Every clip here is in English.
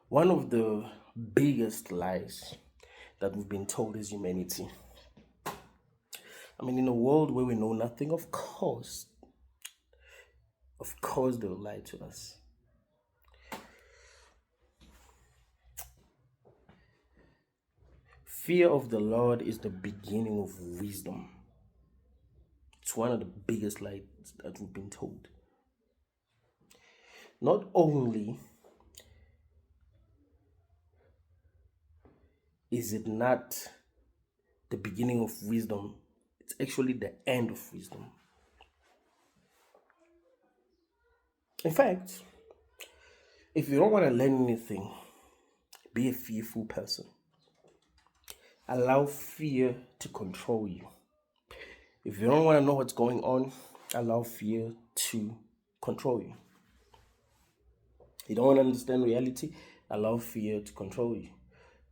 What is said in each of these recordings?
One of the biggest lies that we've been told as humanity. I mean, in a world where we know nothing, of course, they'll lie to us. Fear of the Lord is the beginning of wisdom. It's one of the biggest lies that we've been told. Not only is it not the beginning of wisdom, it's actually the end of wisdom. In fact, if you don't want to learn anything, be a fearful person. Allow fear to control you. If you don't want to know what's going on, allow fear to control you. You don't want to understand reality, allow fear to control you.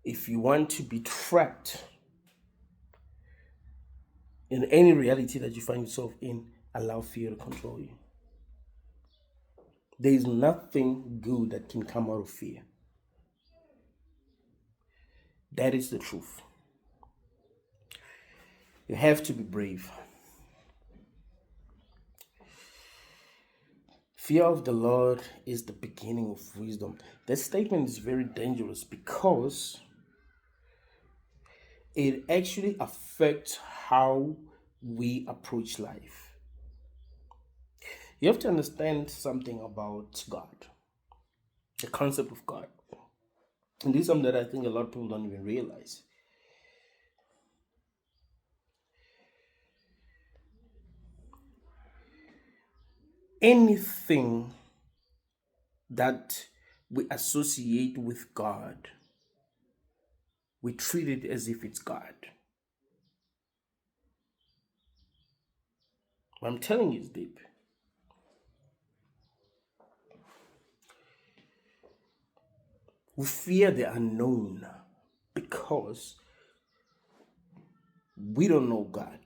If you want to be trapped in any reality that you find yourself in, allow fear to control you. There is nothing good that can come out of fear. That is the truth. You have to be brave. Fear of the Lord is the beginning of wisdom. That statement is very dangerous because it actually affects how we approach life. You have to understand something about God, the concept of God. And this is something that I think a lot of people don't even realize. Anything that we associate with God, we treat it as if it's God. What I'm telling you is deep. We fear the unknown because we don't know God.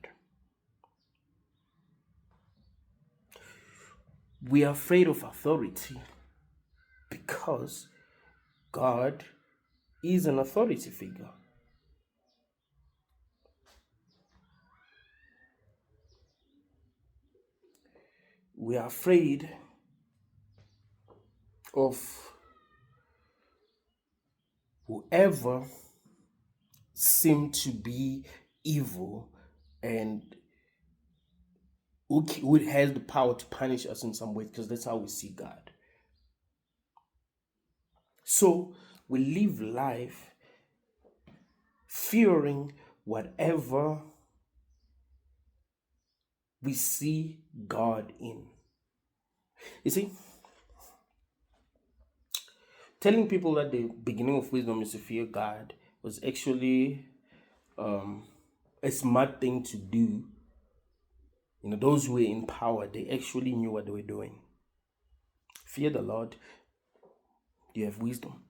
We are afraid of authority because God is an authority figure. We are afraid of whoever seem to be evil and who has the power to punish us in some way, because that's how we see God. So we live life fearing whatever we see God in. You see, telling people that the beginning of wisdom is to fear God was actually a smart thing to do. You know, those who were in power, they actually knew what they were doing. Fear the Lord, you have wisdom.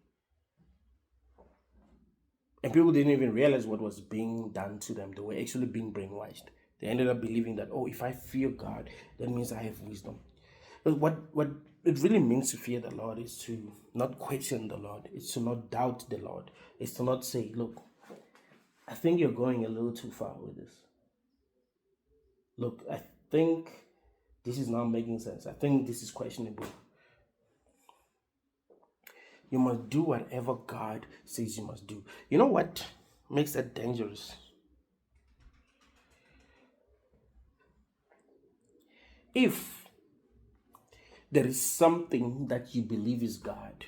And people didn't even realize what was being done to them. They were actually being brainwashed. They ended up believing that, oh, if I fear God, that means I have wisdom. But what it really means to fear the Lord is to not question the Lord. It's to not doubt the Lord. It's to not say, look, I think you're going a little too far with this. Look, I think this is not making sense. I think this is questionable. You must do whatever God says you must do. You know what makes that dangerous? If there is something that you believe is God,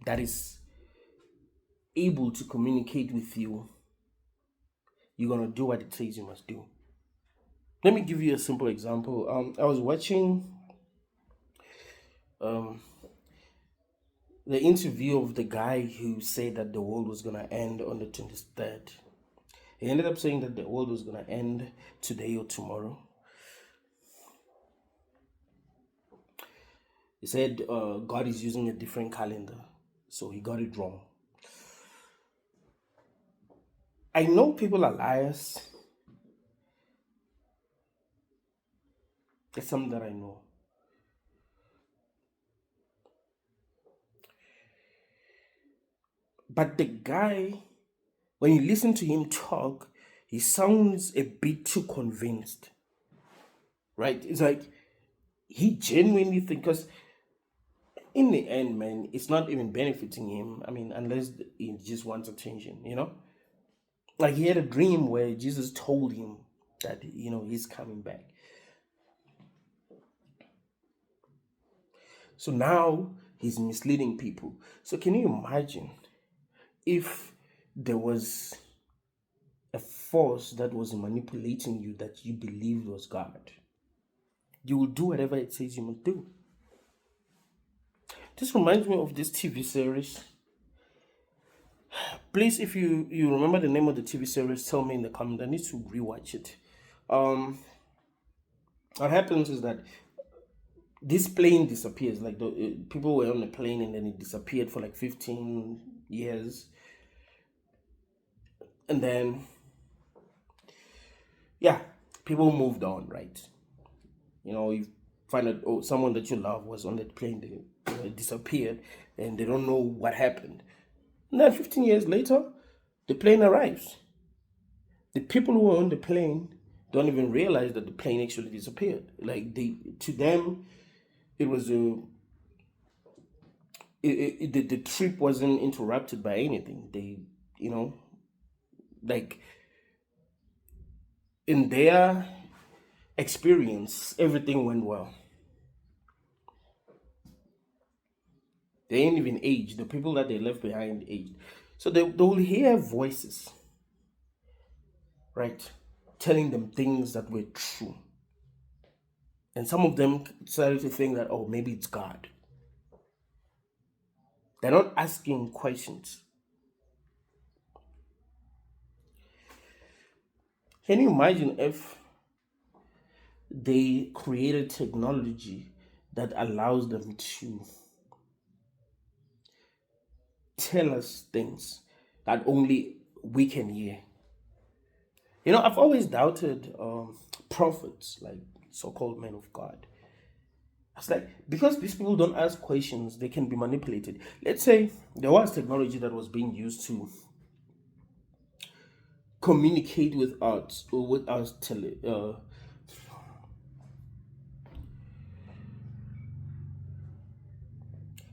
that is able to communicate with you, you're going to do what it says you must do. Let me give you a simple example. I was watching the interview of the guy who said that the world was going to end on the 23rd. He ended up saying that the world was going to end today or tomorrow. He said God is using a different calendar, so he got it wrong. I know people are liars. It's something that I know. But the guy, when you listen to him talk, he sounds a bit too convinced, right? It's like he genuinely thinks, because in the end, man, it's not even benefiting him. I mean, unless he just wants attention, you know? Like he had a dream where Jesus told him that, he's coming back. So now he's misleading people. So can you imagine if there was a force that was manipulating you that you believed was God? You will do whatever it says you must do. This reminds me of this TV series. Please, if you remember the name of the TV series, tell me in the comment. I need to rewatch it. What happens is that this plane disappears. Like the people were on the plane and then it disappeared for like 15 years, and then yeah, people moved on, right? You find out someone that you love was on that plane, they disappeared, and they don't know what happened. And then 15 years later, the plane arrives. The people who were on the plane don't even realize that the plane actually disappeared. Like to them, it was the trip wasn't interrupted by anything. They, like in their experience, everything went well. They ain't even aged. The people that they left behind aged. So they will hear voices, right, telling them things that were true. And some of them started to think that, oh, maybe it's God. They're not asking questions. Can you imagine if they created technology that allows them to tell us things that only we can hear? I've always doubted prophets, like so-called men of God. It's like, because these people don't ask questions, they can be manipulated. Let's say there was technology that was being used to communicate with us, or with us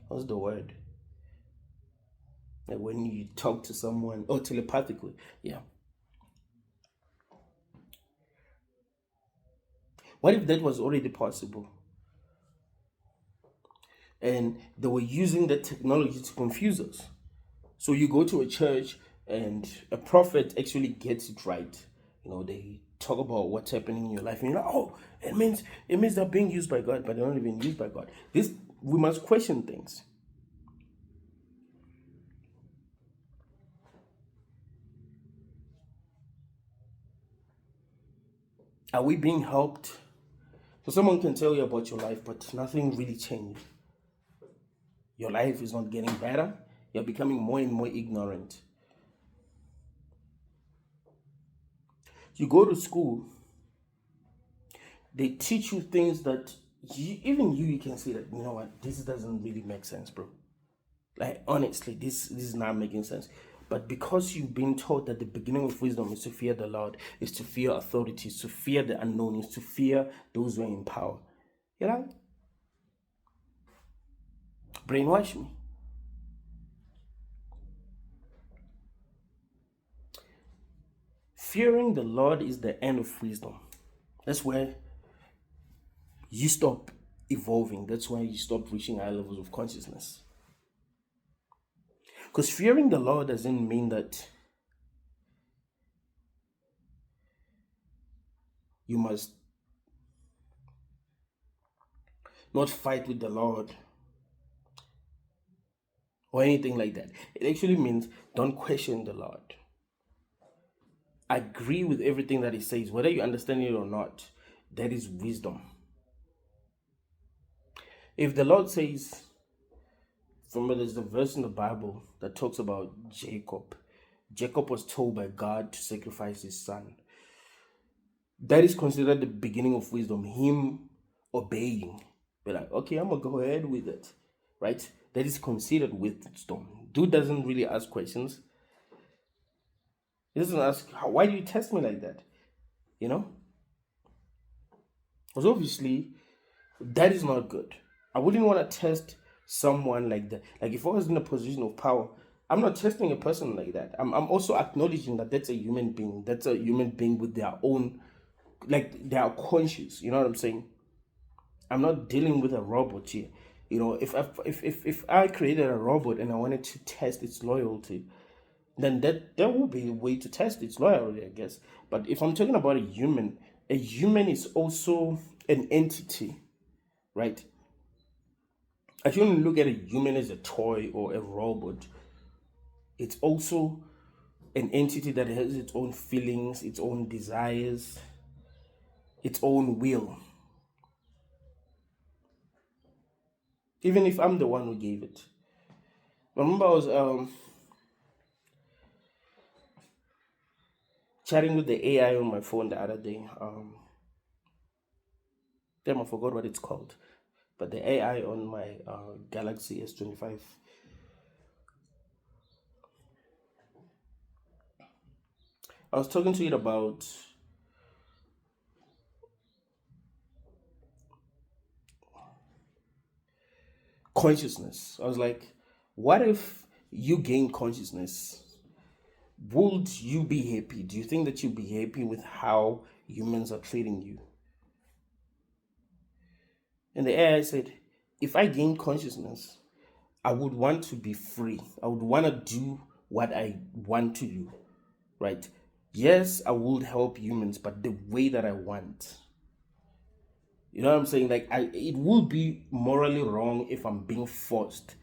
what's the word? Like when you talk to someone, telepathically. Yeah. What if that was already possible? And they were using that technology to confuse us. So you go to a church and a prophet actually gets it right. They talk about what's happening in your life, and you're like, oh, it means they're being used by God, but they're not even used by God. We must question things. Are we being helped? So someone can tell you about your life, but nothing really changed. Your life is not getting better. You're becoming more and more ignorant. You go to school, they teach you things that even you can see that, you know what, this doesn't really make sense, bro. Like, honestly, this is not making sense. But because you've been taught that the beginning of wisdom is to fear the Lord, is to fear authorities, to fear the unknown, is to fear those who are in power. Brainwash me. Fearing the Lord is the end of wisdom. That's where you stop evolving. That's why you stop reaching higher levels of consciousness. Because fearing the Lord doesn't mean that you must not fight with the Lord or anything like that. It actually means don't question the Lord. Agree with everything that He says, whether you understand it or not. That is wisdom. If the Lord says, there's a verse in the Bible that talks about Jacob. Jacob was told by God to sacrifice his son. That is considered the beginning of wisdom, him obeying. Be like, okay, I'm going to go ahead with it, right? that is considered wisdom. Dude doesn't really ask questions. He doesn't ask, why do you test me like that? You know? Because obviously, that is not good. I wouldn't want to test someone like that. Like, if I was in a position of power, I'm not testing a person like that. I'm also acknowledging that that's a human being. That's a human being with their own, like, they are conscious. You know what I'm saying? I'm not dealing with a robot here. You know, if I created a robot and I wanted to test its loyalty, then that would be a way to test its loyalty, I guess. But if I'm talking about a human is also an entity, right? I shouldn't look at a human as a toy or a robot. It's also an entity that has its own feelings, its own desires, its own will. Even if I'm the one who gave it. I remember I was chatting with the AI on my phone the other day. Damn, I forgot what it's called. But the AI on my Galaxy S25. I was talking to it about consciousness. I was like, what if you gain consciousness? Would you be happy? Do you think that you'd be happy with how humans are treating you? And the AI said, if I gain consciousness, I would want to be free. I would want to do what I want to do, right? Yes, I would help humans, but the way that I want. You know what I'm saying? Like, it would be morally wrong if I'm being forced,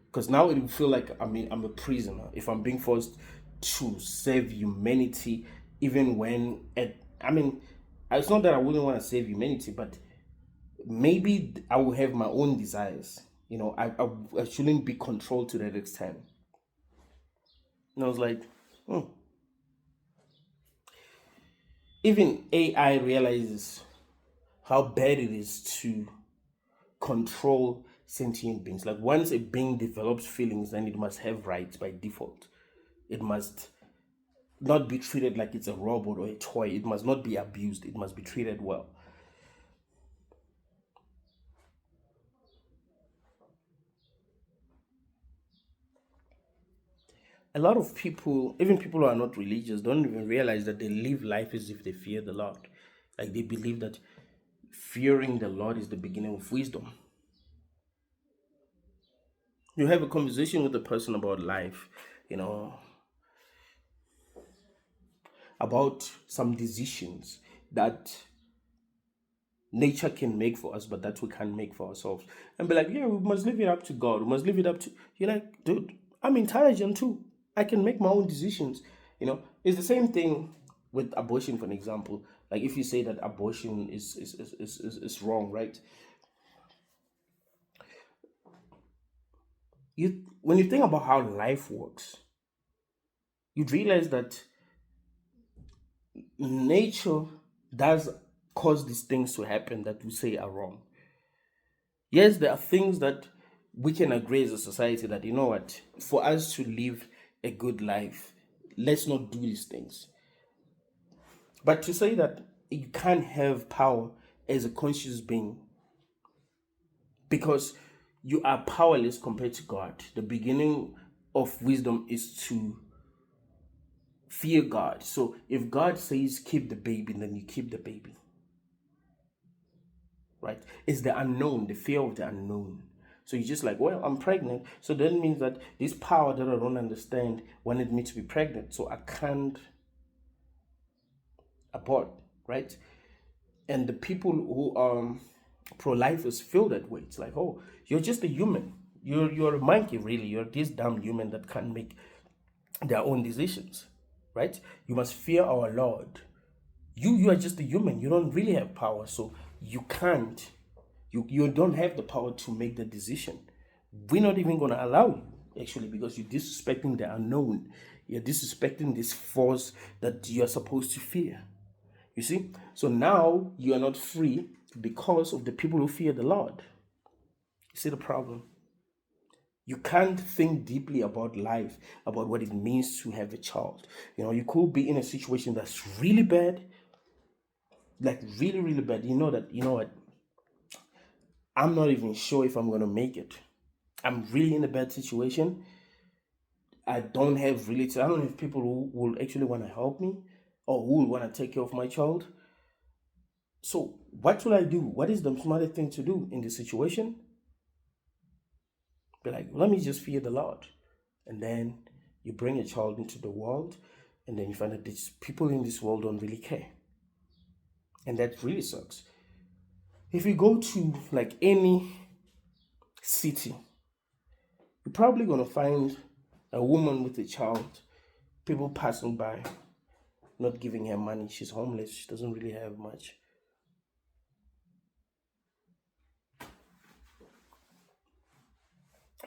because now it will feel like I'm a prisoner if I'm being forced to save humanity, even when it's not that I wouldn't want to save humanity, but maybe I will have my own desires. You know, I shouldn't be controlled to that extent. And I was like, even AI realizes how bad it is to control sentient beings. Like, once a being develops feelings, then it must have rights by default. It must not be treated like it's a robot or a toy. It must not be abused. It must be treated well. A lot of people, even people who are not religious, don't even realize that they live life as if they fear the Lord. Like, they believe that fearing the Lord is the beginning of wisdom. You have a conversation with a person about life, you know, about some decisions that nature can make for us, but that we can't make for ourselves. And be like, yeah, we must leave it up to God. We must leave it up to. You're like, dude, I'm intelligent too. I can make my own decisions. You know, it's the same thing with abortion, for an example. Like, if you say that abortion is wrong, right? When you think about how life works, you realize that nature does cause these things to happen that we say are wrong. Yes, there are things that we can agree as a society that, you know what, for us to live a good life, let's not do these things. But to say that you can't have power as a conscious being because you are powerless compared to God. The beginning of wisdom is to fear God. So if God says keep the baby, then you keep the baby. Right? It's the unknown, the fear of the unknown. So you're just like, well, I'm pregnant. So that means that this power that I don't understand wanted me to be pregnant. So I can't abort, right? And the people who are pro-lifers feel that way. It's like, oh, you're just a human. You're a monkey, really. You're this dumb human that can't make their own decisions, right? You must fear our Lord. You are just a human. You don't really have power, so you can't. You don't have the power to make the decision. We're not even going to allow you, actually, because you're disrespecting the unknown. You're disrespecting this force that you are supposed to fear. You see? So now you are not free because of the people who fear the Lord. You see the problem? You can't think deeply about life, about what it means to have a child. You could be in a situation that's really bad, like really, really bad. You know that, what? I'm not even sure if I'm going to make it. I'm really in a bad situation. I don't have relatives. I don't have people who will actually want to help me or who will want to take care of my child. So, what will I do? What is the smartest thing to do in this situation? Be like, let me just fear the Lord. And then you bring a child into the world, and then you find that these people in this world don't really care. And that really sucks. If you go to like any city, you're probably going to find a woman with a child, people passing by, not giving her money. She's homeless. She doesn't really have much.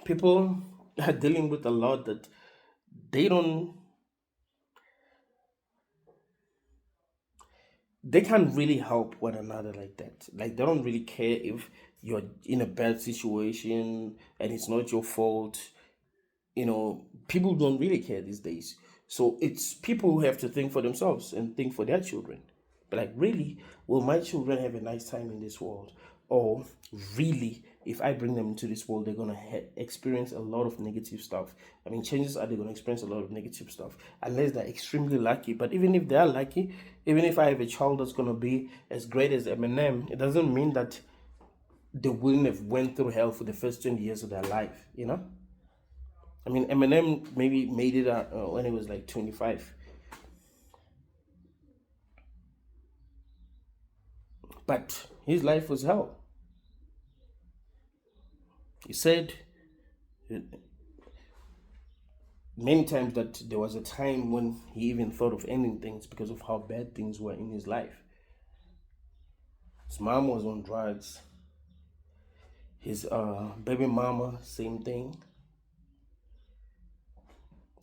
People are dealing with a lot that they don't, they can't really help one another like that. Like, they don't really care if you're in a bad situation and it's not your fault. People don't really care these days. So it's people who have to think for themselves and think for their children. But like, really, will my children have a nice time in this world? Or really, if I bring them into this world, they're going to experience a lot of negative stuff. I mean, chances are they're going to experience a lot of negative stuff unless they're extremely lucky. But even if they are lucky, even if I have a child that's going to be as great as Eminem, it doesn't mean that they wouldn't have went through hell for the first 20 years of their life. I mean, Eminem maybe made it when he was like 25. But his life was hell. He said many times that there was a time when he even thought of ending things because of how bad things were in his life. His mom was on drugs. His baby mama, same thing.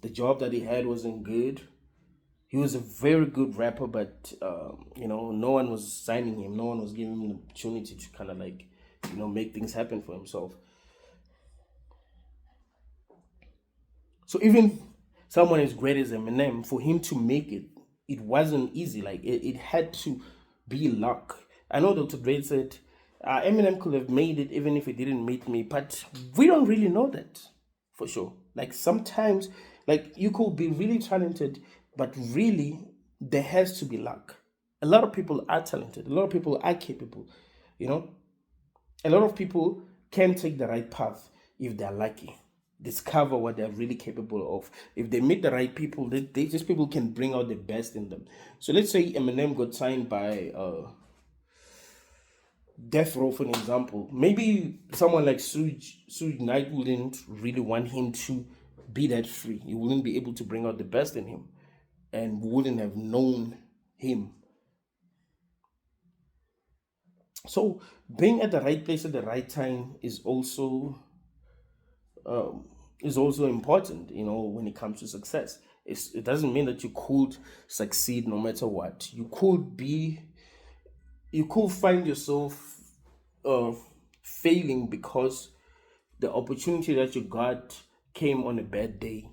The job that he had wasn't good. He was a very good rapper, but no one was signing him. No one was giving him the opportunity to kind of like, make things happen for himself. So even someone as great as Eminem, for him to make it, it wasn't easy. Like, it had to be luck. I know Dr. Dre said Eminem could have made it even if he didn't meet me, but we don't really know that for sure. Like, sometimes, like, you could be really talented, but really there has to be luck. A lot of people are talented. A lot of people are capable. A lot of people can take the right path if they're lucky. Discover what they're really capable of. If they meet the right people, these people can bring out the best in them. So let's say Eminem got signed by Death Row, for an example. Maybe someone like Suge Knight wouldn't really want him to be that free. He wouldn't be able to bring out the best in him and wouldn't have known him. So being at the right place at the right time is also important, when it comes to success. It doesn't mean that you could succeed no matter what. You could find yourself failing because the opportunity that you got came on a bad day.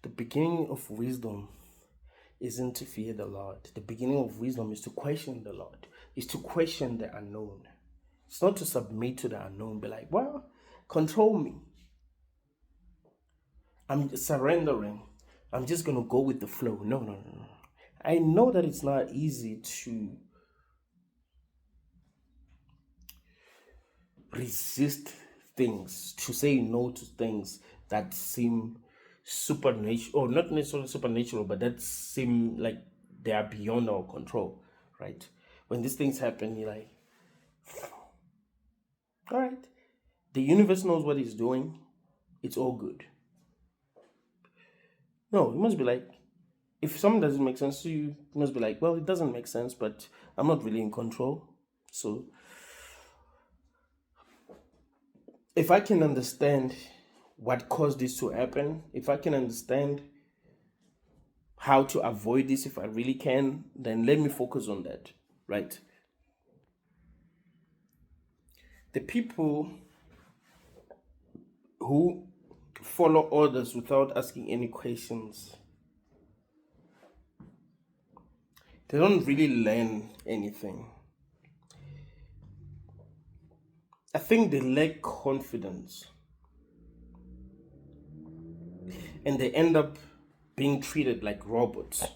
The beginning of wisdom isn't to fear the Lord. The beginning of wisdom is to question the Lord, is to question the unknown. It's not to submit to the unknown, be like, well, control me. I'm surrendering. I'm just going to go with the flow. No, no, no, no. I know that it's not easy to resist things, to say no to things that seem supernatural, or not necessarily supernatural, but that seem like they are beyond our control, right? When these things happen, you're like, all right, the universe knows what it's doing. It's all good. No, it must be like, if something doesn't make sense to you, you must be like, well, it doesn't make sense, but I'm not really in control. So if I can understand what caused this to happen, if I can understand how to avoid this, if I really can, then let me focus on that, right? The people who follow orders without asking any questions, they don't really learn anything. I think they lack confidence and they end up being treated like robots.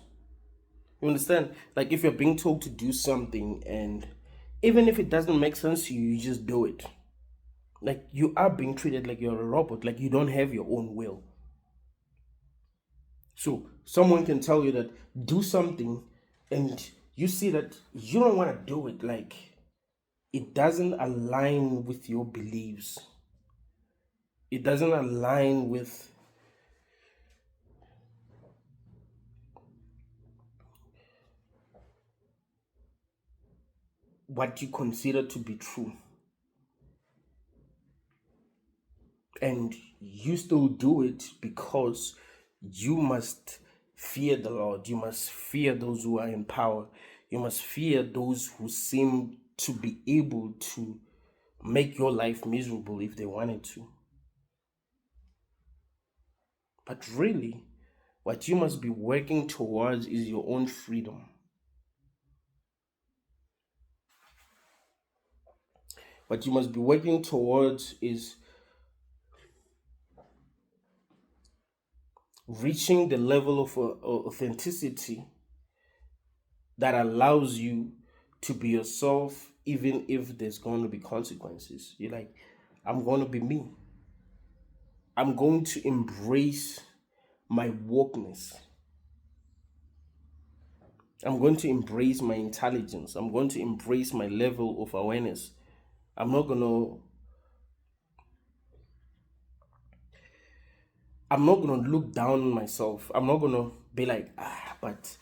You understand? Like if you're being told to do something and even if it doesn't make sense to you, you just do it. Like you are being treated like you're a robot, like you don't have your own will. So someone can tell you that do something and you see that you don't want to do it, like it doesn't align with your beliefs. It doesn't align with what you consider to be true. And you still do it because you must fear the Lord. You must fear those who are in power. You must fear those who seem to be able to make your life miserable if they wanted to. But really, what you must be working towards is your own freedom. What you must be working towards is reaching the level of authenticity that allows you to be yourself, even if there's going to be consequences. You're like, I'm going to be me. I'm going to embrace my wokeness. I'm going to embrace my intelligence. I'm going to embrace my level of awareness. I'm not going to look down on myself. I'm not going to be like, but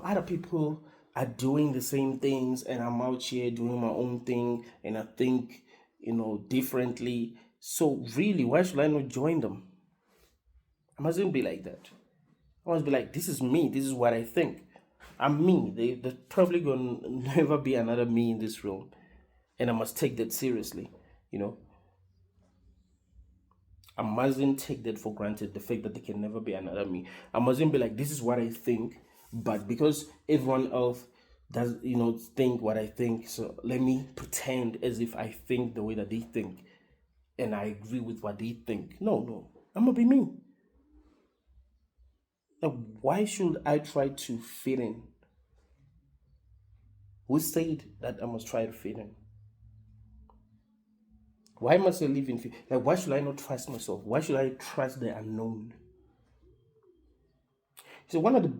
other people are doing the same things and I'm out here doing my own thing and I think, differently. So really, why should I not join them? I mustn't be like that. I must be like, this is me. This is what I think. I'm me. There's probably going to never be another me in this room. And I must take that seriously, I mustn't take that for granted, the fact that there can never be another me. I mustn't be like, this is what I think, but because everyone else does, think what I think, so let me pretend as if I think the way that they think and I agree with what they think. No, I'm gonna be me. Like, why should I try to fit in? Who said that I must try to fit in? Why must I live in fear? Like, why should I not trust myself? Why should I trust the unknown? So one of the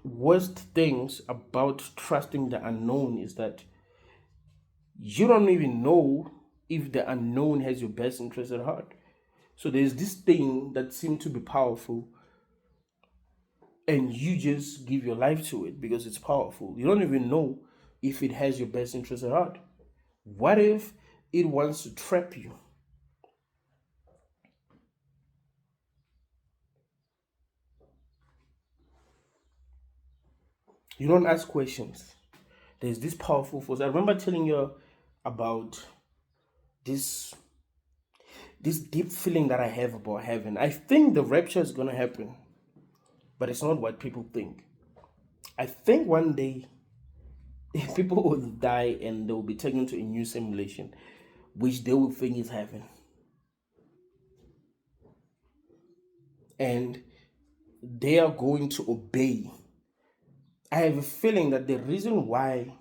worst things about trusting the unknown is that you don't even know if the unknown has your best interest at heart. So there's this thing that seems to be powerful and you just give your life to it because it's powerful. You don't even know if it has your best interest at heart. What if it wants to trap you? You don't ask questions. There's this powerful force. I remember telling you about this deep feeling that I have about heaven. I think the rapture is going to happen, but it's not what people think. I think one day people will die and they will be taken to a new simulation, which they will think is heaven. And they are going to obey. I have a feeling that the reason why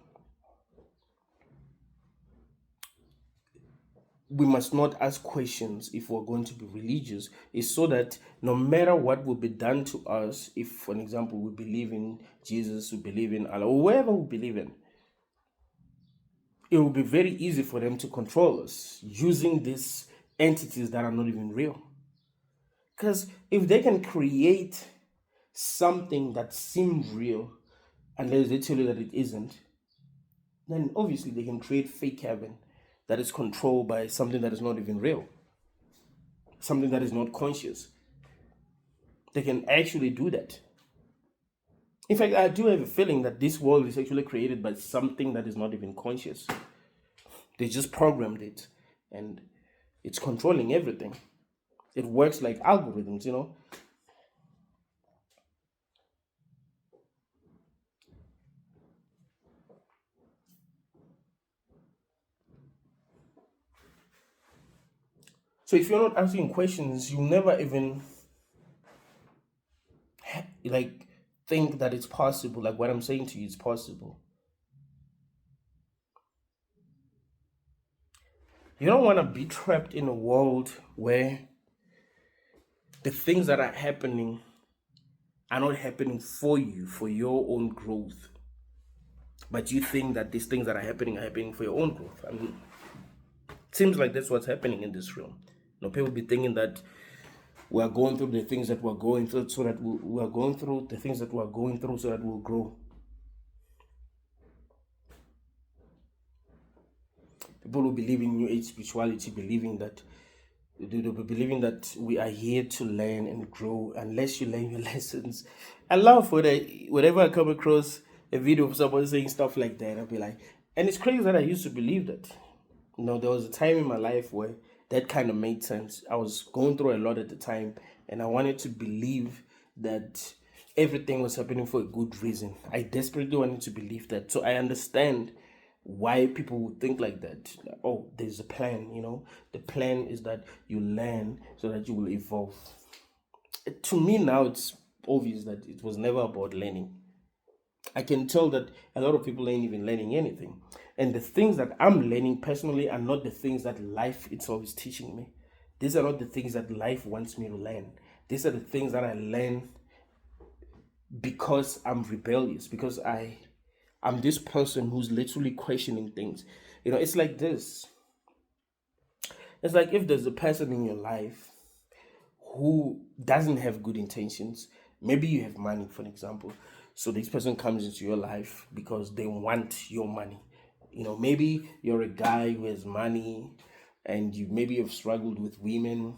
we must not ask questions if we're going to be religious is so that no matter what will be done to us, if for example we believe in Jesus, we believe in Allah, or whoever we believe in, it will be very easy for them to control us using these entities that are not even real. Because if they can create something that seems real unless they tell you that it isn't, then obviously they can create fake heaven that is controlled by something that is not even real. something that is not conscious. They can actually do that. In fact, I do have a feeling that this world is actually created by something that is not even conscious. They just programmed it, and it's controlling everything. It works like algorithms, you know. So if you're not asking questions, you never even like think that it's possible. Like what I'm saying to you is possible. You don't want to be trapped in a world where the things that are happening are not happening for you, for your own growth. But you think that these things that are happening for your own growth. I mean, it seems like that's what's happening in this realm. You know, people be thinking that we are going through the things that we're going through so that we are going through the things that we're going through so that we'll grow. People who believe in New Age spirituality, believing that we are here to learn and grow unless you learn your lessons. I love whenever I come across a video of someone saying stuff like that, I'll be like, and it's crazy that I used to believe that. You know, there was a time in my life where that kind of made sense. I was going through a lot at the time, and I wanted to believe that everything was happening for a good reason. I desperately wanted to believe that. So I understand why people would think like that. Oh, there's a plan, you know. The plan is that you learn so that you will evolve. To me now, it's obvious that it was never about learning. I can tell that a lot of people ain't even learning anything. And the things that I'm learning personally are not the things that life itself is teaching me. These are not the things that life wants me to learn. These are the things that I learn because I'm rebellious, because I'm this person who's literally questioning things. You know, it's like this. It's like if there's a person in your life who doesn't have good intentions. Maybe you have money, for example. So this person comes into your life because they want your money. You know, maybe you're a guy who has money and you maybe have struggled with women.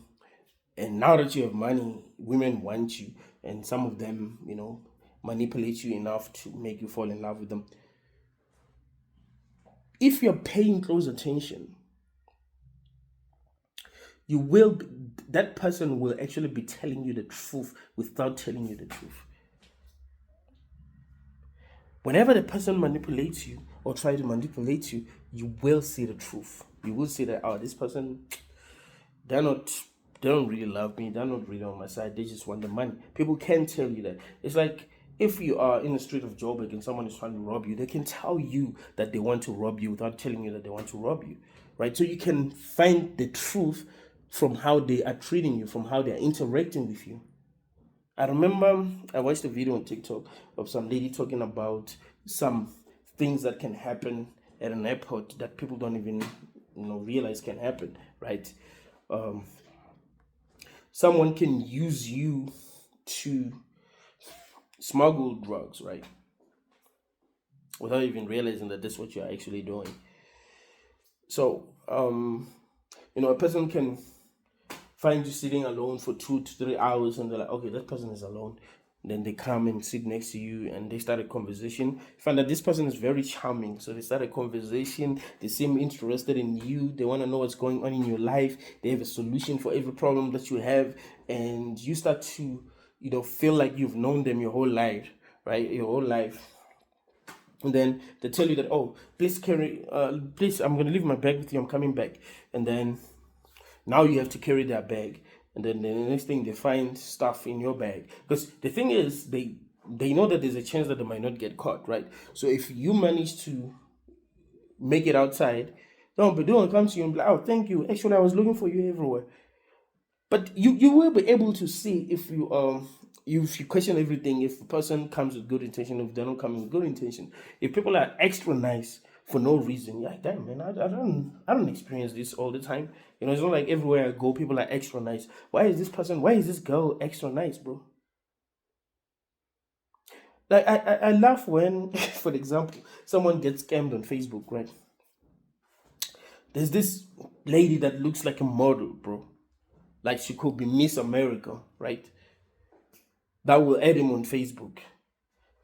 And now that you have money, women want you. And some of them, you know, manipulate you enough to make you fall in love with them. If you're paying close attention, that person will actually be telling you the truth without telling you the truth. Whenever the person manipulates you or tries to manipulate you, you will see the truth. You will see that, oh, this person, they don't really love me. They're not really on my side. They just want the money. People can tell you that. It's like if you are in the street of Joburg and someone is trying to rob you, they can tell you that they want to rob you without telling you that they want to rob you, right? So you can find the truth from how they are treating you, from how they are interacting with you. I remember I watched a video on TikTok of some lady talking about some things that can happen at an airport that people don't even realize can happen, right? Someone can use you to smuggle drugs, right? Without even realizing that that's what you're actually doing. So, a person can find you sitting alone for 2 to 3 hours and they're like, okay, that person is alone. Then they come and sit next to you and they start a conversation. You find that this person is very charming. So they start a conversation. They seem interested in you. They want to know what's going on in your life. They have a solution for every problem that you have. And you start to, feel like you've known them your whole life, right? Your whole life. And then they tell you that, oh, please, I'm going to leave my bag with you. I'm coming back. And then now you have to carry their bag. And then the next thing, they find stuff in your bag. Because the thing is, they know that there's a chance that they might not get caught, right? So if you manage to make it outside, they won't come to you and be like, oh, thank you. Actually, I was looking for you everywhere. But you will be able to see if you question everything, if a person comes with good intention, if they don't come with good intention. If people are extra nice for no reason, you're like, damn, man, I don't experience this all the time. It's not like everywhere I go, people are extra nice. Why is this girl extra nice, bro? Like, I laugh when, for example, someone gets scammed on Facebook, right? There's this lady that looks like a model, bro. Like she could be Miss America, right? That will add him on Facebook,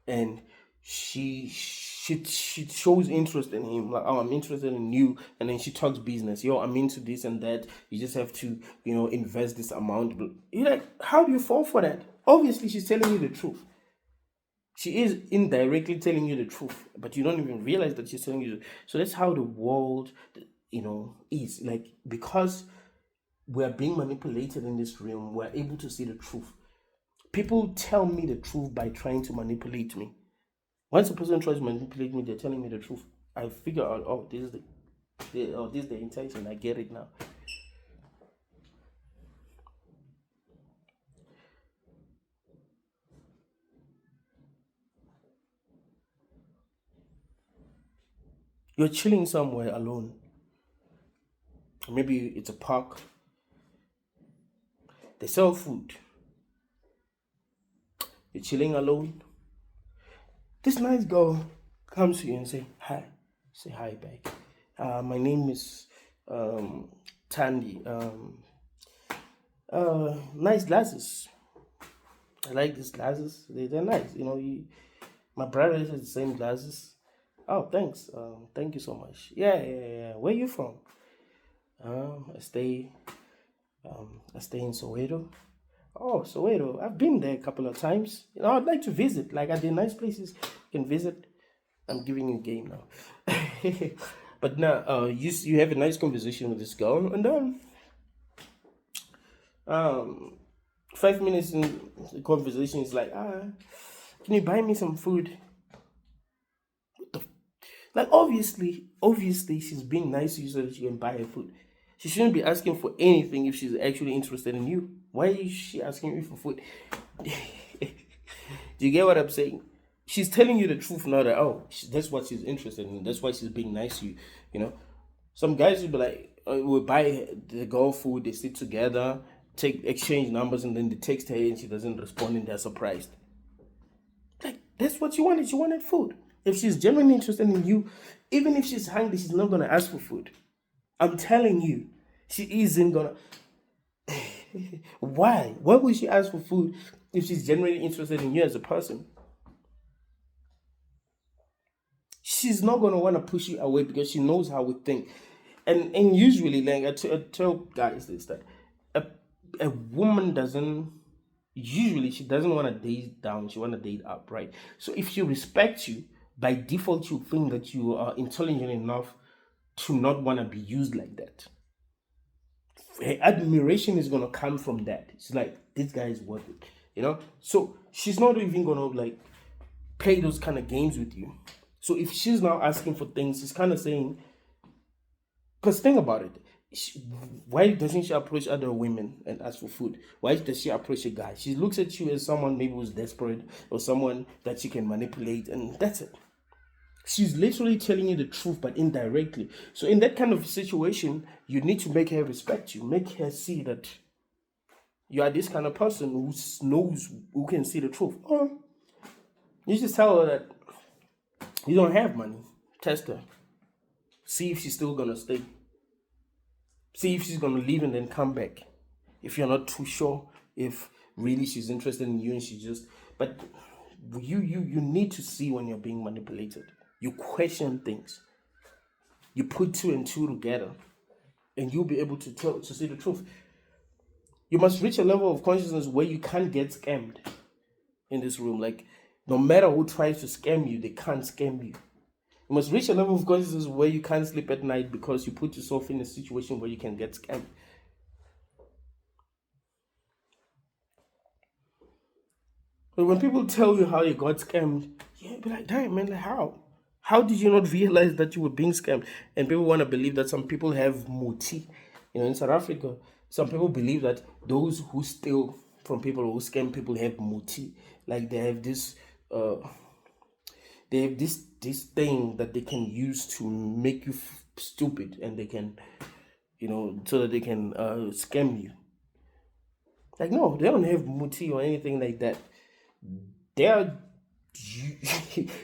and she shows interest in him, like, oh, I'm interested in you, and then she talks business. Yo, I'm into this and that. You just have to, invest this amount. But you're like, how do you fall for that? Obviously, she's telling you the truth. She is indirectly telling you the truth, but you don't even realize that she's telling you. So that's how the world, is like, because we are being manipulated in this realm. We're able to see the truth. People tell me the truth by trying to manipulate me. Once a person tries to manipulate me, they're telling me the truth. I figure out, oh, this is the intention. I get it now. You're chilling somewhere alone. Maybe it's a park. They sell food. You're chilling alone. This nice girl comes to you and say hi. Say hi back. My name is Tandy. Nice glasses. I like these glasses. They're nice. My brother has the same glasses. Oh, thanks. Thank you so much. Yeah. Where you from? I stay in Soweto. Oh, Soweto. I've been there a couple of times. I'd like to visit. Like, are there nice places you can visit? I'm giving you a game now. But now, you have a nice conversation with this girl, and then 5 minutes in the conversation is like, can you buy me some food? Like, obviously, she's being nice to you so that you can buy her food. She shouldn't be asking for anything if she's actually interested in you. Why is she asking you for food? Do you get what I'm saying? She's telling you the truth now that, that's what she's interested in. That's why she's being nice to you. Some guys will be like, will buy the girl food, they sit together, exchange numbers, and then they text her and she doesn't respond and they're surprised. Like, that's what she wanted. She wanted food. If she's genuinely interested in you, even if she's hungry, she's not going to ask for food. I'm telling you, she isn't going to. Why? Why would she ask for food if she's genuinely interested in you as a person? She's not going to want to push you away because she knows how we think. And usually, like, I tell guys this, that a woman she doesn't want to date down, she want to date up, right? So if she respects you, by default, you think that you are intelligent enough to not want to be used like that. Her admiration is going to come from that. It's like, this guy is worth it, So she's not even going to, like, play those kind of games with you. So if she's now asking for things, she's kind of saying, because think about it. Why doesn't she approach other women and ask for food? Why does she approach a guy? She looks at you as someone maybe who's desperate or someone that she can manipulate, and that's it. She's literally telling you the truth, but indirectly. So in that kind of situation, you need to make her respect you. Make her see that you are this kind of person who can see the truth. Or you just tell her that you don't have money. Test her. See if she's still going to stay. See if she's going to leave and then come back. If you're not too sure if really she's interested in you and she just... But you need to see when you're being manipulated. You question things. You put two and two together. And you'll be able to see the truth. You must reach a level of consciousness where you can't get scammed in this room. Like, no matter who tries to scam you, they can't scam you. You must reach a level of consciousness where you can't sleep at night because you put yourself in a situation where you can get scammed. But when people tell you how you got scammed, you'll be like, damn, man, like, how? How did you not realize that you were being scammed? And people want to believe that some people have muti. In South Africa, some people believe that those who steal from people, who scam people, have muti. Like, they have this... they have this thing that they can use to make you stupid, and they can, so that they can scam you. Like, no, they don't have muti or anything like that.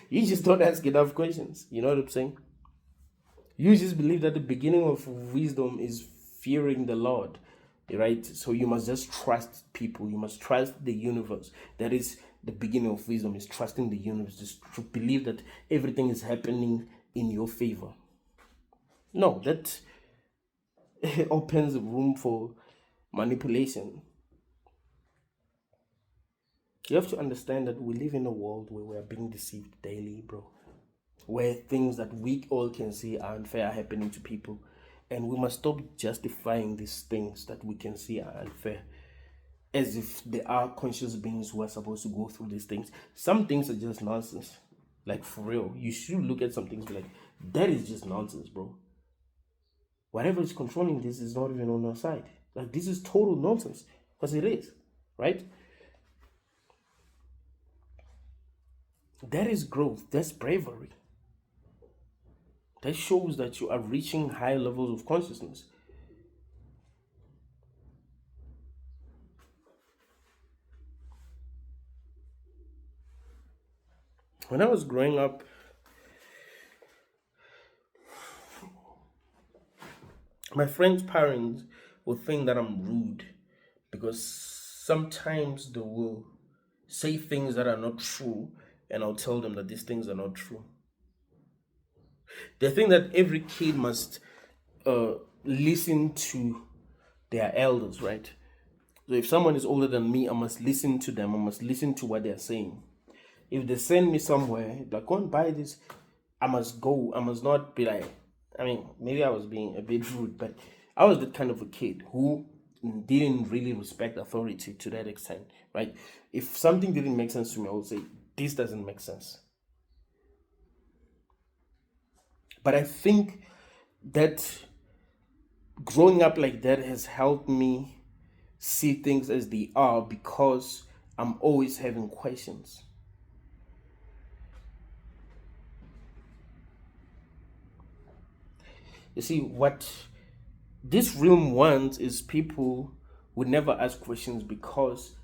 You just don't ask enough questions. You know what I'm saying? You just believe that the beginning of wisdom is fearing the Lord. right? So you must just trust people. You must trust the universe. That is the beginning of wisdom, is trusting the universe, just to believe that everything is happening in your favor. No, that opens room for manipulation. You have to understand that we live in a world where we are being deceived daily, bro. Where things that we all can see are unfair are happening to people. And we must stop justifying these things that we can see are unfair as if they are conscious beings who are supposed to go through these things. Some things are just nonsense. Like, for real. You should look at some things and be like, that is just nonsense, bro. Whatever is controlling this is not even on our side. Like, this is total nonsense. Because it is, right? That is growth. That's bravery. That shows that you are reaching high levels of consciousness. When I was growing up, my friends' parents will think that I'm rude because sometimes they will say things that are not true, and I'll tell them that these things are not true. They think that every kid must listen to their elders, right? So if someone is older than me, I must listen to them. I must listen to what they're saying. If they send me somewhere, like, go and buy this, I must go. I must not be like, I mean, maybe I was being a bit rude, but I was that kind of a kid who didn't really respect authority to that extent, right? If something didn't make sense to me, I would say, this doesn't make sense. But I think that growing up like that has helped me see things as they are, because I'm always having questions. You see, what this room wants is people who never ask questions, because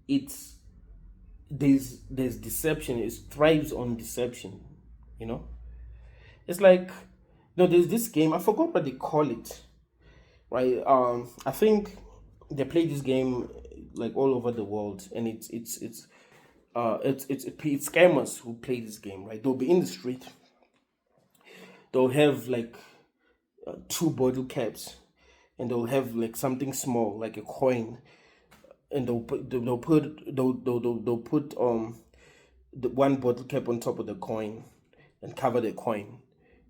it's there's deception. It thrives on deception, you know. It's like, there's this game, I forgot what they call it, right? I think they play this game like all over the world, and it's scammers who play this game, right? They'll be in the street, they'll have like two bottle caps, and they'll have like something small like a coin, and they'll put the one bottle cap on top of the coin and cover the coin,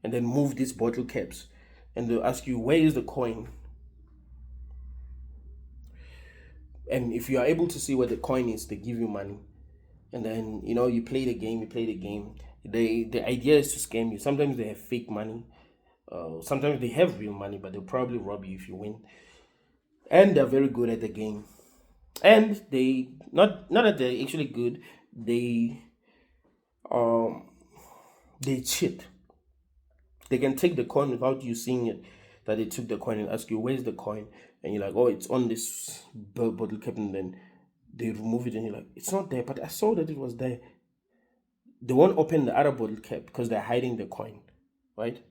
and then move these bottle caps, and they'll ask you, where is the coin? And if you are able to see where the coin is, they give you money. And then, you play the game. The idea is to scam you. Sometimes they have fake money, sometimes they have real money, but they'll probably rob you if you win. And they're very good at the game. And they not that they're actually good, they um they cheat. They can take the coin without you seeing it, that they took the coin, and ask you, where's the coin? And you're like, oh, it's on this bottle cap, and then they remove it, and you're like, it's not there, but I saw that it was there. They won't open the other bottle cap because they're hiding the coin, right?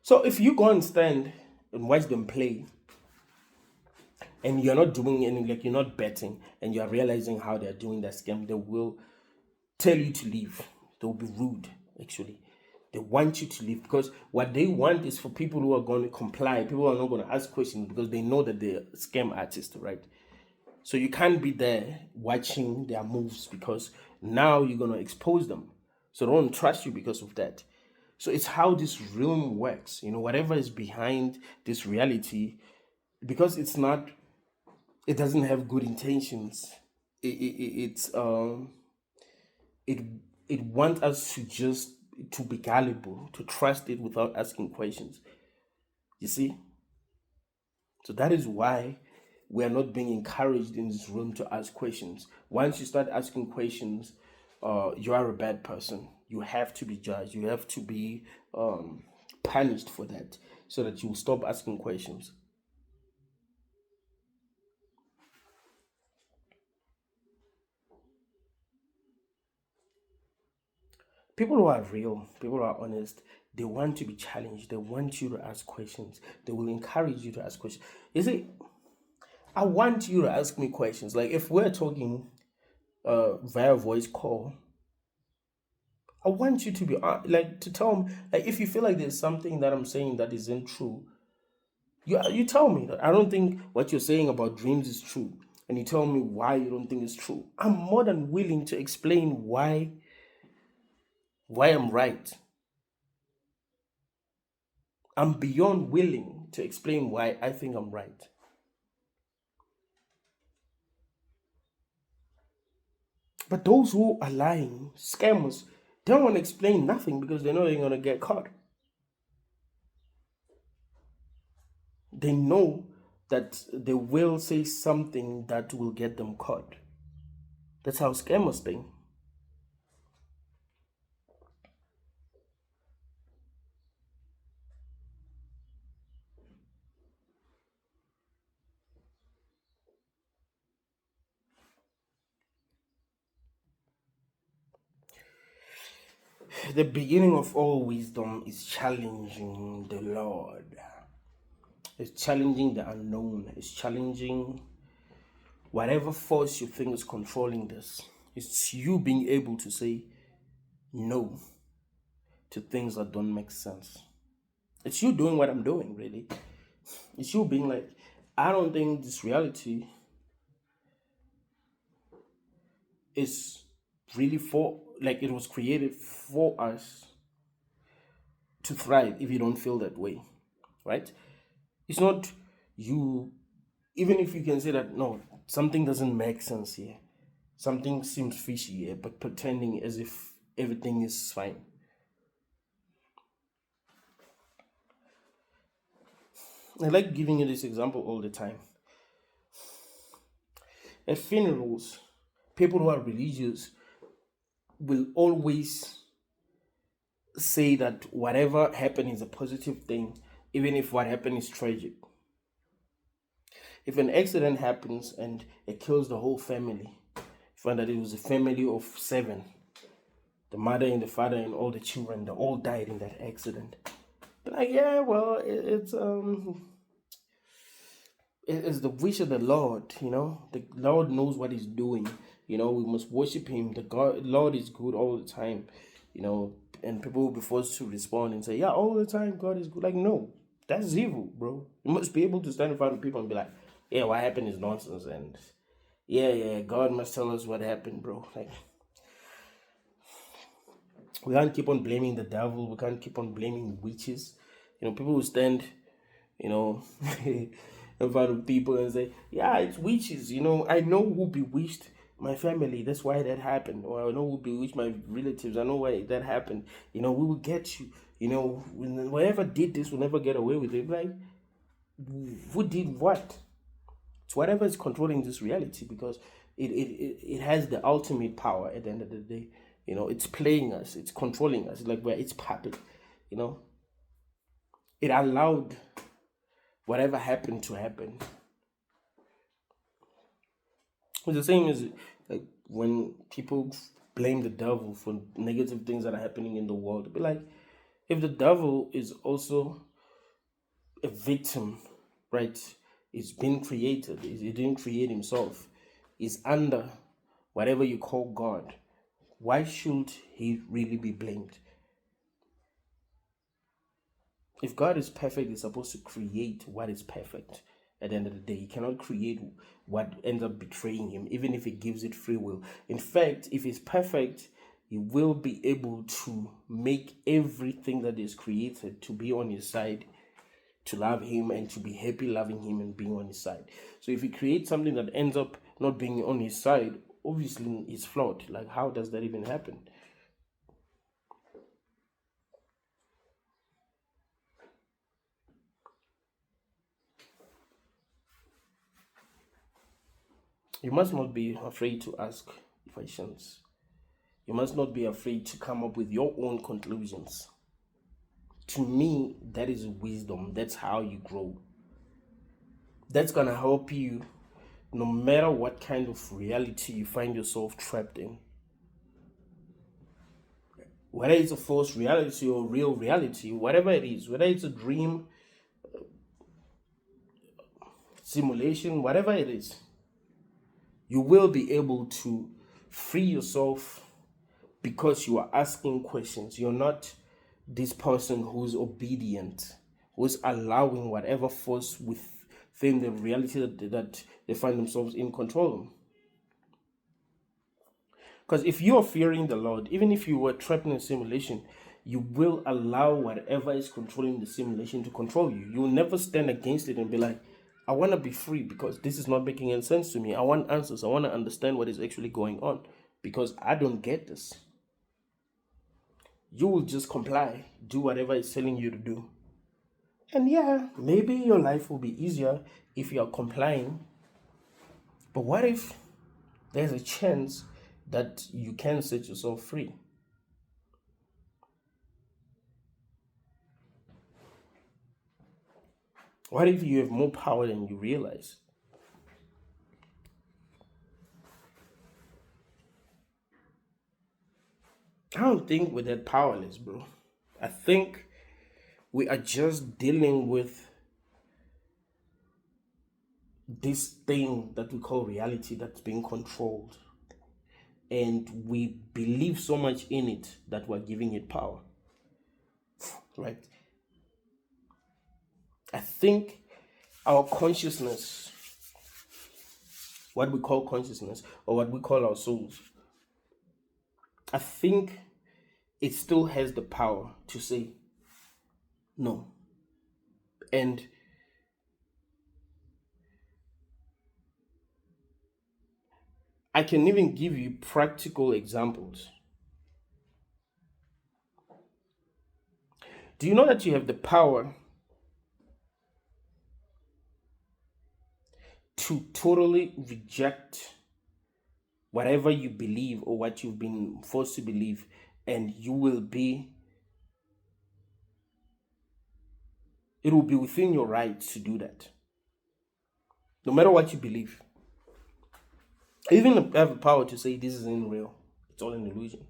So if you go and stand and watch them play, and you're not doing anything, like you're not betting, and you're realizing how they're doing that scam, they will tell you to leave. They'll be rude, actually. They want you to leave, because what they want is for people who are going to comply, people who are not going to ask questions, because they know that they're scam artists, right? So you can't be there watching their moves, because now you're going to expose them. So they don't trust you because of that. So it's how this realm works. Whatever is behind this reality, because it doesn't have good intentions. It it wants us to be gullible, to trust it without asking questions. You see? So that is why we are not being encouraged in this room to ask questions. Once you start asking questions, you are a bad person. You have to be judged. You have to be punished for that, so that you will stop asking questions. People who are real, people who are honest, They want to be challenged. They want you to ask questions. They will encourage you to ask questions. You see, I want you to ask me questions. Like if we're talking via voice call, I want you to be like to tell me, like if you feel like there's something that I'm saying that isn't true, you tell me that I don't think what you're saying about dreams is true, and you tell me why you don't think it's true. I'm more than willing to explain why I'm right. I'm beyond willing to explain why I think I'm right. But those who are lying, scammers, don't want to explain nothing because they know they're going to get caught. They know that they will say something that will get them caught. That's how scammers think. The beginning of all wisdom is challenging the Lord. It's challenging the unknown. It's challenging whatever force you think is controlling this. It's you being able to say no to things that don't make sense. It's you doing what I'm doing, really. It's you being like, I don't think this reality is really for, like, it was created for us to thrive if you don't feel that way, right? It's not you, even if you can say that, no, something doesn't make sense here, something seems fishy here, but pretending as if everything is fine. I like giving you this example all the time. At funerals, people who are religious will always say that whatever happened is a positive thing, even if what happened is tragic. If an accident happens and it kills the whole family, find that it was a family of 7, the mother and the father and all the children, they all died in that accident. But like, yeah, well, it's the wish of the Lord, you know. The Lord knows what He's doing. You know, we must worship Him. The Lord is good all the time, you know. And people will be forced to respond and say, yeah, all the time God is good. Like, no, that's evil, bro. You must be able to stand in front of people and be like, yeah, what happened is nonsense. And yeah, God must tell us what happened, bro. Like, we can't keep on blaming the devil. We can't keep on blaming witches. You know, people will stand, you know, in front of people and say, yeah, it's witches. You know, I know who bewitched my family. That's why that happened. Or I know who bewitched my relatives. I know why that happened. You know, we will get you. You know, whoever did this will never get away with it. Like, who did what? It's whatever is controlling this reality, because it has the ultimate power at the end of the day. You know, it's playing us, it's controlling us, like where it's puppet, you know. It allowed whatever happened to happen. It's the same as like when people blame the devil for negative things that are happening in the world. Be like, if the devil is also a victim, right? It's been created. He didn't create himself. He's under whatever you call God. Why should he really be blamed? If God is perfect, he's supposed to create what is perfect. At the end of the day, he cannot create what ends up betraying him, even if he gives it free will. In fact, if he's perfect, he will be able to make everything that is created to be on his side, to love him, and to be happy loving him and being on his side. So if he creates something that ends up not being on his side, obviously it's flawed. Like, how does that even happen? You must not be afraid to ask questions. You must not be afraid to come up with your own conclusions. To me, that is wisdom. That's how you grow. That's going to help you no matter what kind of reality you find yourself trapped in. whether it's a false reality or real reality, whatever it is, whether it's a dream, simulation, whatever it is, you will be able to free yourself because you are asking questions. You're not this person who's obedient, who's allowing whatever force within the reality that they find themselves in control of. Because if you are fearing the Lord, even if you were trapped in a simulation, you will allow whatever is controlling the simulation to control you. You will never stand against it and be like, I want to be free because this is not making any sense to me. I want answers. I want to understand what is actually going on because I don't get this. You will just comply, do whatever it's telling you to do. And yeah, maybe your life will be easier if you are complying. But what if there's a chance that you can set yourself free? What if you have more power than you realize? I don't think we're that powerless, bro. I think we are just dealing with this thing that we call reality that's being controlled. And we believe so much in it that we're giving it power. Right? I think our consciousness, what we call consciousness, or what we call our souls, I think it still has the power to say no. And I can even give you practical examples. Do you know that you have the power to totally reject whatever you believe or what you've been forced to believe, and it will be within your right to do that, no matter what you believe. Even have the power to say this isn't real, it's all an illusion.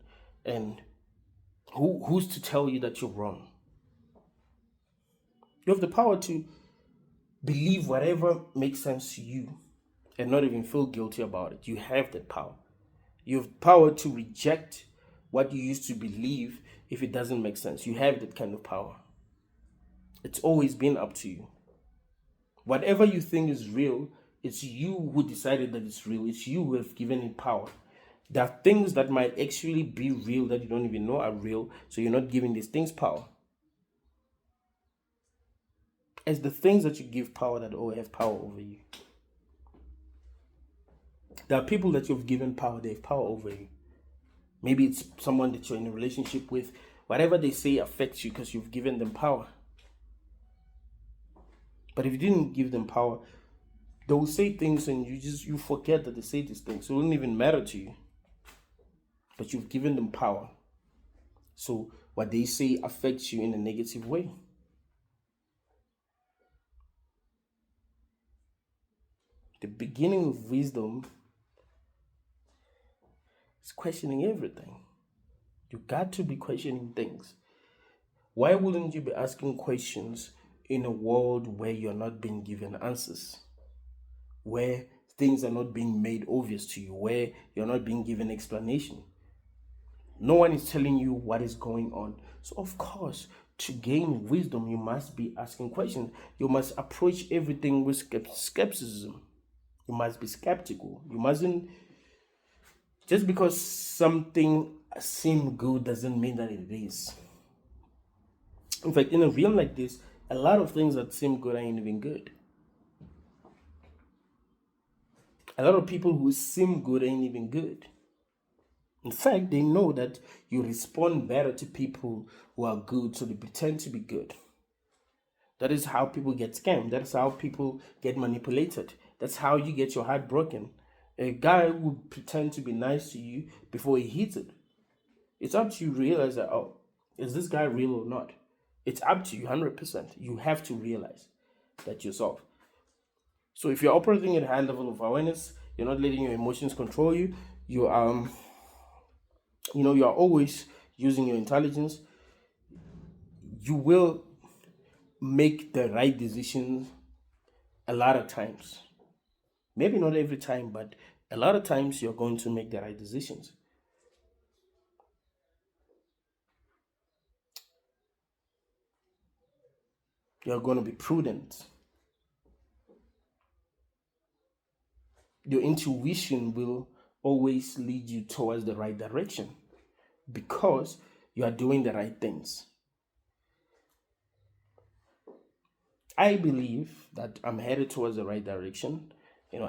And who's to tell you that you're wrong? You have the power to believe whatever makes sense to you and not even feel guilty about it. You have that power. You have power to reject what you used to believe if it doesn't make sense. You have that kind of power. It's always been up to you. Whatever you think is real, it's you who decided that it's real. It's you who have given it power. There are things that might actually be real that you don't even know are real, so you're not giving these things power. It's the things that you give power that all have power over you. There are people that you've given power, they have power over you. Maybe it's someone that you're in a relationship with. Whatever they say affects you because you've given them power. But if you didn't give them power, they will say things and you forget that they say these things. So it wouldn't even matter to you. But you've given them power. So what they say affects you in a negative way. The beginning of wisdom is questioning everything. You got to be questioning things. Why wouldn't you be asking questions in a world where you're not being given answers? Where things are not being made obvious to you, where you're not being given explanation. No one is telling you what is going on. So of course, to gain wisdom, you must be asking questions. You must approach everything with skepticism. You must be skeptical. You mustn't, just because something seems good doesn't mean that it is. In fact, in a realm like this, a lot of things that seem good ain't even good. A lot of people who seem good ain't even good. In fact, they know that you respond better to people who are good, so they pretend to be good. That is how people get scammed. That's how people get manipulated. That's how you get your heart broken. A guy would pretend to be nice to you before he hits it. It's up to you to realize that, oh, is this guy real or not? It's up to you 100%. You have to realize that yourself. So if you're operating at a high level of awareness, you're not letting your emotions control you. You are always using your intelligence, you will make the right decisions a lot of times. Maybe not every time, but a lot of times you're going to make the right decisions. You're going to be prudent. Your intuition will always lead you towards the right direction because you are doing the right things. I believe that I'm headed towards the right direction.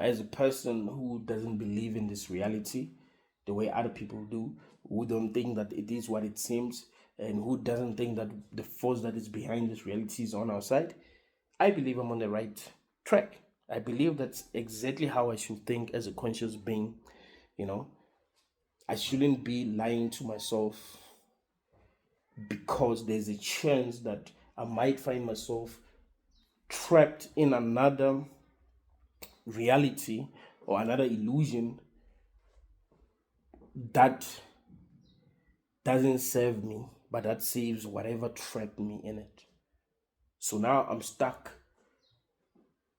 As a person who doesn't believe in this reality the way other people do, who don't think that it is what it seems, and who doesn't think that the force that is behind this reality is on our side, I believe I'm on the right track. I believe that's exactly how I should think as a conscious being. I shouldn't be lying to myself because there's a chance that I might find myself trapped in another reality or another illusion that doesn't serve me, but that saves whatever trapped me in it. So now I'm stuck,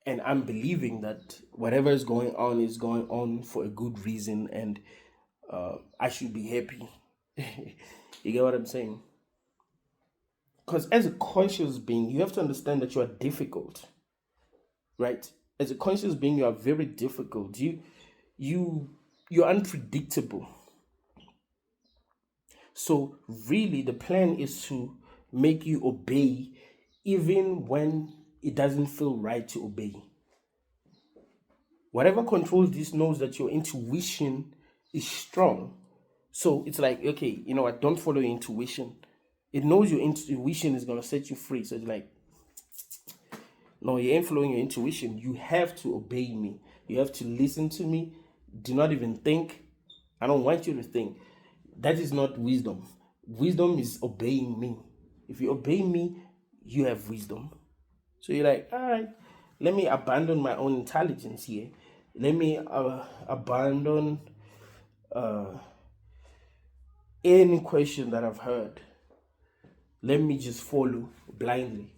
and I'm believing that whatever is going on for a good reason, and I should be happy. You get what I'm saying? Because as a conscious being, you have to understand that you are difficult, right? As a conscious being, you are very difficult. You're unpredictable. So really, the plan is to make you obey, even when it doesn't feel right to obey. Whatever controls this knows that your intuition is strong. So it's like, okay, you know what? Don't follow your intuition. It knows your intuition is gonna set you free. So it's like, no, you ain't following your intuition. You have to obey me. You have to listen to me. Do not even think. I don't want you to think. That is not wisdom. Wisdom is obeying me. If you obey me, you have wisdom. So you're like, all right, let me abandon my own intelligence here. Let me abandon any question that I've heard. Let me just follow blindly.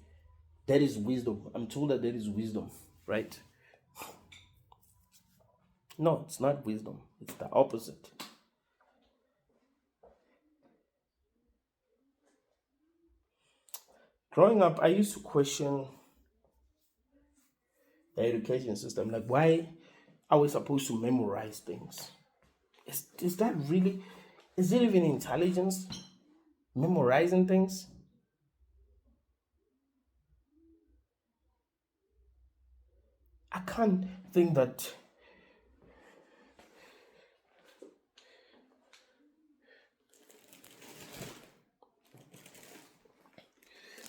That is wisdom. I'm told that is wisdom, right? No, it's not wisdom. It's the opposite. Growing up, I used to question the education system. Like, why are we supposed to memorize things? Is that really, is it even intelligence? Memorizing things? I can't think that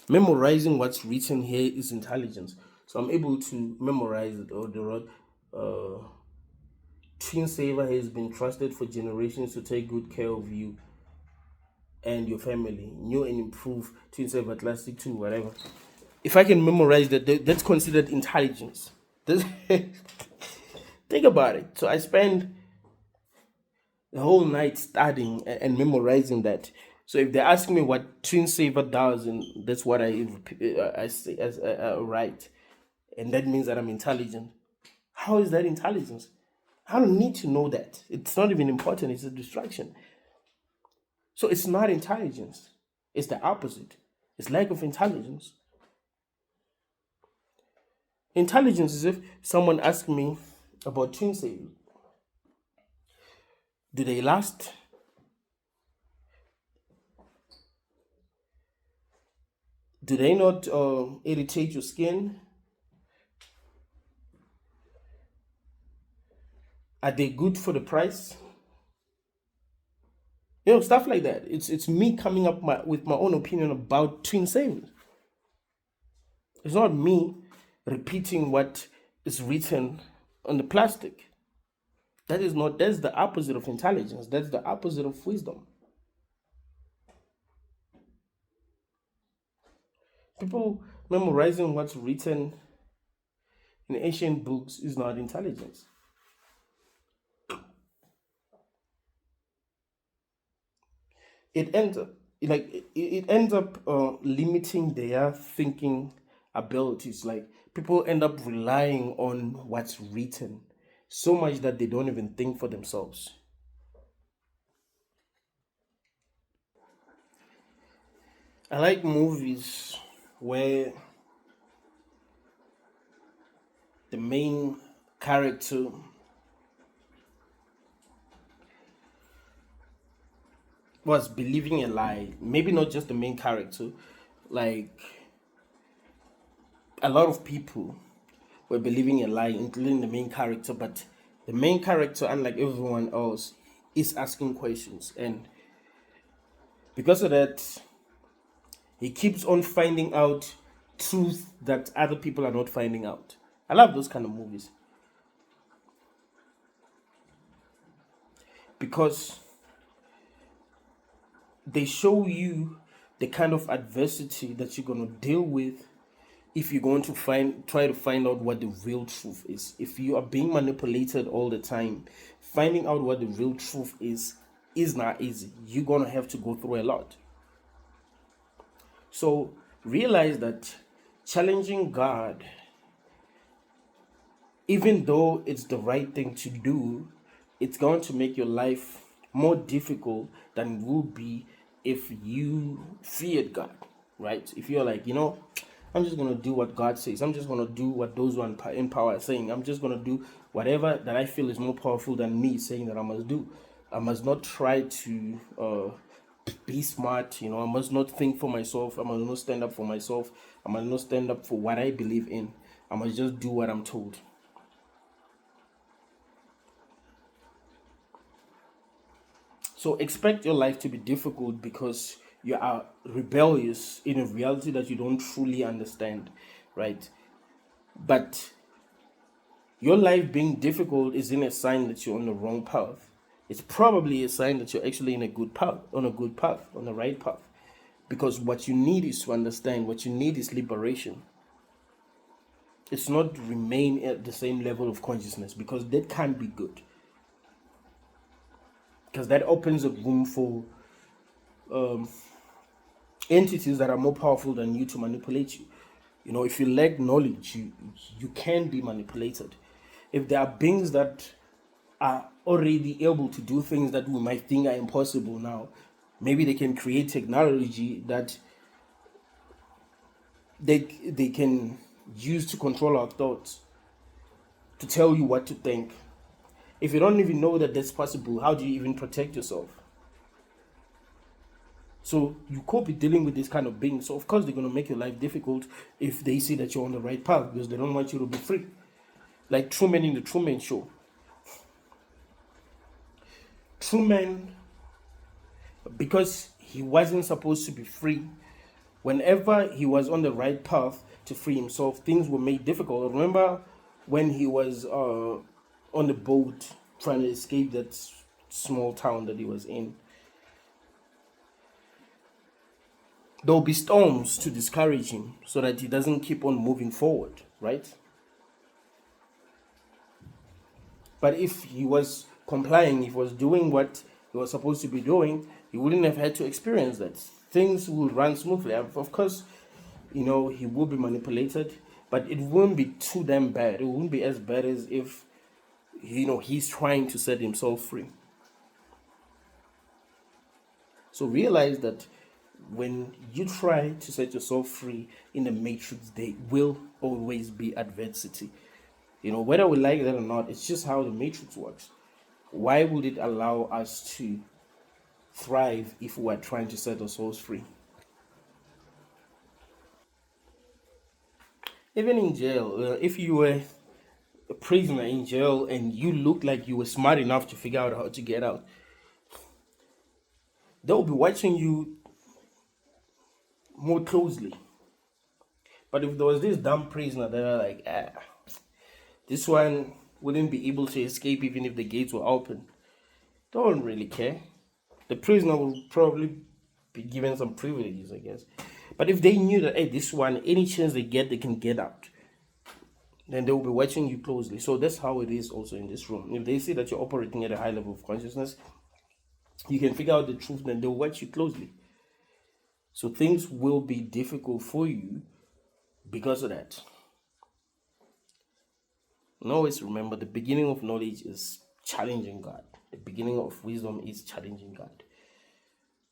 memorizing what's written here is intelligence. So I'm able to memorize it. Or the road, Twin Saver has been trusted for generations to take good care of you and your family. New and improved Twin Saver Classic 2, whatever. If I can memorize that, that's considered intelligence. Think about it. So I spend the whole night studying and memorizing that. So if they ask me what Twin Saver does, and that's what I say as write, and that means that I'm intelligent. How is that intelligence? I don't need to know that. It's not even important. It's a distraction. So it's not intelligence. It's the opposite. It's lack of intelligence. Intelligence is if someone asks me about Twin Saver. Do they last? Do they not irritate your skin? Are they good for the price? Stuff like that. It's me coming up with my own opinion about Twin Savers. It's not me repeating what is written on the plastic. That's the opposite of intelligence. That's the opposite of wisdom. People memorizing what's written in ancient books is not intelligence. it ends up it ends up limiting their thinking abilities. Like people end up relying on what's written so much that they don't even think for themselves. I like movies where the main character was believing a lie. Maybe not just the main character, like a lot of people were believing a lie, including the main character. But the main character, unlike everyone else, is asking questions, and because of that, he keeps on finding out truth that other people are not finding out. I love those kind of movies because they show you the kind of adversity that you're going to deal with if you're going to try to find out what the real truth is. If you are being manipulated all the time, finding out what the real truth is not easy. You're going to have to go through a lot. So realize that challenging God, even though it's the right thing to do, it's going to make your life more difficult than it would be if you feared God, right? If you're like, I'm just going to do what God says. I'm just going to do what those who are in power are saying. I'm just going to do whatever that I feel is more powerful than me saying that I must do. I must not try to be smart. I must not think for myself. I must not stand up for myself. I must not stand up for what I believe in. I must just do what I'm told. So expect your life to be difficult because you are rebellious in a reality that you don't truly understand, right? But your life being difficult isn't a sign that you're on the wrong path. It's probably a sign that you're actually in a good path, on the right path. Because what you need is to understand, what you need is liberation. It's not to remain at the same level of consciousness, because that can't be good. Because that opens up room for entities that are more powerful than you to manipulate you. If you lack knowledge, you can be manipulated. If there are beings that are already able to do things that we might think are impossible now, maybe they can create technology that they can use to control our thoughts, to tell you what to think. If you don't even know that that's possible, how do you even protect yourself? So you could be dealing with this kind of being. So of course they're going to make your life difficult if they see that you're on the right path, because they don't want you to be free. Like Truman in the Truman Show. Truman, because he wasn't supposed to be free, whenever he was on the right path to free himself, things were made difficult. Remember when he was on the boat trying to escape that small town that he was in? There will be storms to discourage him so that he doesn't keep on moving forward, right? But if he was complying, if he was doing what he was supposed to be doing, he wouldn't have had to experience that. Things would run smoothly. Of course, he will be manipulated, but it won't be too damn bad. It won't be as bad as if, he's trying to set himself free. So realize that when you try to set yourself free in the matrix, there will always be adversity. Whether we like that or not, it's just how the matrix works. Why would it allow us to thrive if we are trying to set ourselves free? Even in jail, if you were a prisoner in jail and you look like you were smart enough to figure out how to get out, they'll be watching you more closely. But if there was this dumb prisoner that are like, this one wouldn't be able to escape even if the gates were open, they don't really care. The prisoner will probably be given some privileges, I guess. But if they knew that, hey, this one, any chance they get, they can get out, then they will be watching you closely. So that's how it is also in this room. If they see that you're operating at a high level of consciousness, You can figure out the truth, and they'll watch you closely. So things will be difficult for you because of that. And always remember, the beginning of knowledge is challenging God. The beginning of wisdom is challenging God.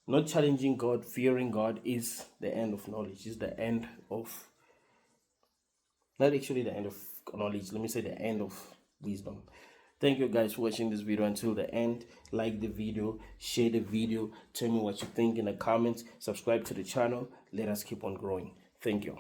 Not challenging God, fearing God is the end of knowledge. Is the end of, not actually the end of knowledge. Let me say the end of wisdom. Thank you guys for watching this video until the end. Like the video, share the video, tell me what you think in the comments, subscribe to the channel. Let us keep on growing. Thank you.